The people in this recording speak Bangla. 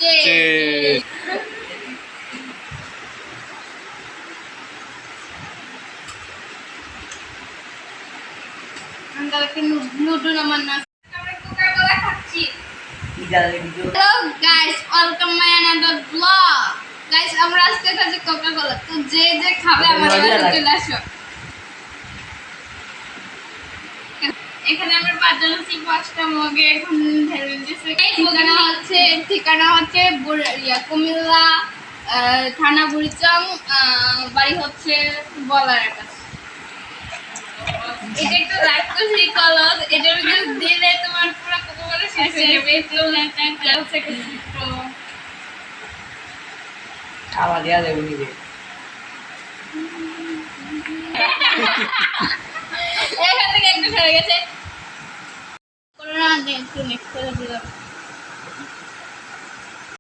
Cheers. নুডু নামান না আমরা কোকা-কোলা খাচ্ছি। Hello guys, welcome my another blog. Guys আমরা আজকে খাচ্ছি কোকা-কোলা। তো যে যে খাবে আমাদের সাথে চলে আসো। এখানে আমরা পাঁচজন আছি, 5টা মগে এখন ঢেলে দিয়েছে। ঠিকানা হচ্ছে কুমিল্লা, থানা বুড়িচং, বাড়ি হচ্ছে বলার কাছে। এটা একটু রাখতো সেই কলস, এটার ভিতরে দিলে তোমার পুরো কোকা-কোলা শেষ হয়ে যাবে। একটু একটা গ্লাস থেকে তো খাওয়া দেওয়া যাবে নিজে। এখান থেকে একটু সরে গেছে। করোনা একটু নেক্সট করে দিলাম।